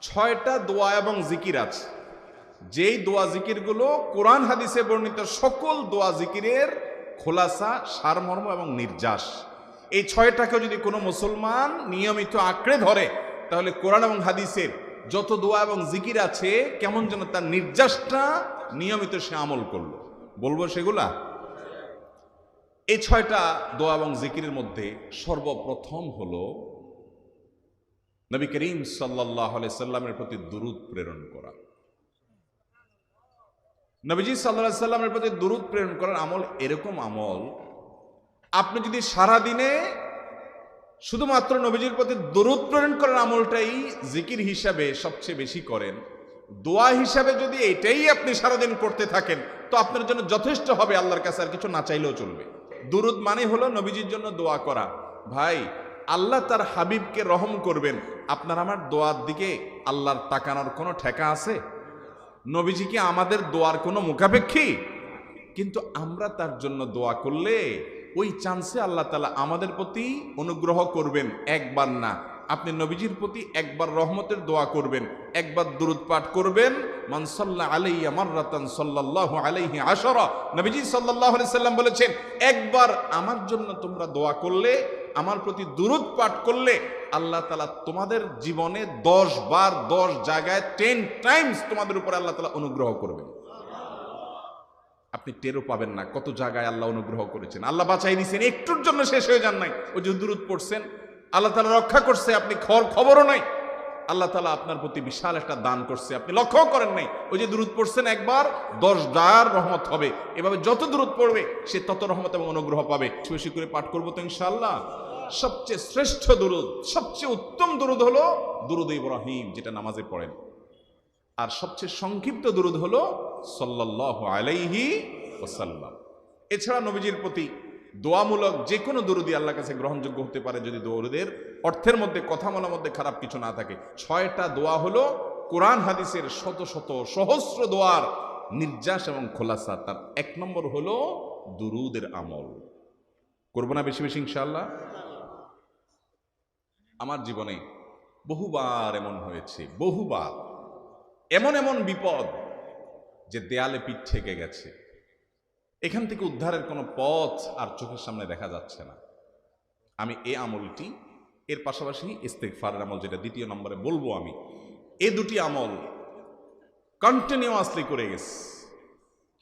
ছয়টা দোয়া এবং জিকির আছে, যেই দোয়া জিকিরগুলো কোরআন হাদিসে বর্ণিত সকল দোয়া জিকিরের খোলাসা, সারমর্ম এবং নির্যাস। এই ছয়টাকে যদি কোনো মুসলমান নিয়মিত আঁকড়ে ধরে, তাহলে কোরআন এবং হাদিসের যত দোয়া এবং জিকির আছে কেমন যেন তার নির্যাসটা নিয়মিত সে আমল করলো। বলবো সেগুলা। এই ছয়টা দোয়া এবং জিকিরের মধ্যে সর্বপ্রথম হলো নবী করিম সাল্লাল্লাহু আলাইহি সাল্লামের প্রতি দুরূদ প্রেরণ করা। নবীজি সাল্লাল্লাহু আলাইহি সাল্লামের প্রতি দুরূদ প্রেরণ করার আমল এরকম আমল, আপনি যদি সারা দিনে শুধুমাত্র নবীজির প্রতি দুরূদ প্রেরণ করার আমলটাই জিকির হিসাবে সবচেয়ে বেশি করেন, দোয়া হিসাবে যদি এটাই আপনি সারাদিন করতে থাকেন, তো আপনার জন্য যথেষ্ট হবে, আল্লাহর কাছে আর কিছু না চাইলেও চলবে। দুরূদ মানে হলো নবীজির জন্য দোয়া করা। ভাই, আল্লাহ তার হাবিবকে রহম করবেন, আপনার আমার দোয়ার দিকে আল্লাহর তাকানোর কোনো ঠেকা আছে? নবীজি কি আমাদের দোয়ার কোনো মুখাপেক্ষী? কিন্তু আমরা তার জন্য দোয়া করলে ওই চান্সে আল্লাহ তাআলা আমাদের প্রতি অনুগ্রহ করবেন। একবার না, আপনি নবীজির প্রতি একবার রহমতের দোয়া করবেন, একবার দুরূদ পাঠ করবেন, মান সাল্লা আলাইয়া মাররাতান সাল্লাল্লাহু আলাইহি আশরা। নবীজি সাল্লাল্লাহু আলাইহি সাল্লাম বলেছেন, একবার আমার জন্য তোমরা দোয়া করলে, আমার প্রতি দুরূদ পাঠ করলে, আল্লাহ তাআলা তোমাদের জীবনে 10 বার 10 জায়গায় 10 টাইমস তোমাদের উপর আল্লাহ তাআলা অনুগ্রহ করবেন। আপনি টেরও পাবেন না কত জায়গায় আল্লাহ অনুগ্রহ করেছেন। আল্লাহ বাঁচাই দিয়েছেন, একটুর জন্য শেষ হয়ে যান নাই। ওই যে দুরূদ পড়ছেন, আল্লাহ তাআলা রক্ষা করছে, আপনি খবরও নাই। আল্লাহ তাআলা আপনার প্রতি বিশাল একটা দান করছে, আপনি লক্ষ্য করেন নাই। ওই যে দুরূদ পড়ছেন একবার, 10 বার রহমত হবে। এভাবে যত দুরূদ পড়বে সে তত রহমত এবং অনুগ্রহ পাবে। বেশি করে পাঠ করবো তো ইনশাআল্লাহ। সবচেয়ে শ্রেষ্ঠ দুরূদ, সবচেয়ে উত্তম দুরূদ হলো দুরূদ ইব্রাহিম, যেটা নামাজে পড়েন। আর সবচেয়ে সংক্ষিপ্ত দুরূদ হলো সাল্লাল্লাহু আলাইহি ওয়াসাল্লাম। এছাড়া নবীজির প্রতি দোয়ামূলক যে কোনো দুরূদই আল্লাহর কাছে গ্রহণযোগ্য হতে পারে, যদি দুরূদের অর্থের মধ্যে, কথা বলার মধ্যে খারাপ কিছু না থাকে। 6টা দোয়া হলো কোরআন হাদিসের শত শত সহস্র দোয়ার নির্যাস এবং খোলাসা। তার 1 নম্বর হলো দুরূদের আমল। করবো না বেশি বেশি ইনশাআল্লাহ। আমার জীবনে বহুবার এমন হয়েছে, বহুবার এমন এমন বিপদ যে দেয়ালে পিঠ ঠেকে গেছে, এখান থেকে উদ্ধারের কোনো পথ আর চোখের সামনে দেখা যাচ্ছে না। আমি এই আমলটি, এর পাশাপাশি ইস্তেগফারের আমল, যেটা 2 নম্বরে বলবো আমি, এই 2টি আমল কন্টিনিউয়াসলি করে গেছে,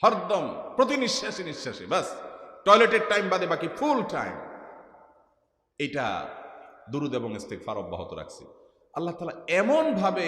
হরদম প্রতি নিঃশ্বাসে নিঃশ্বাসে, বাস টয়লেটের টাইম বাদে বাকি ফুল টাইম এটা দুরূদ এবং ইস্তেগফার অব্যাহত রাখছি। আল্লাহ তাআলা এমন ভাবে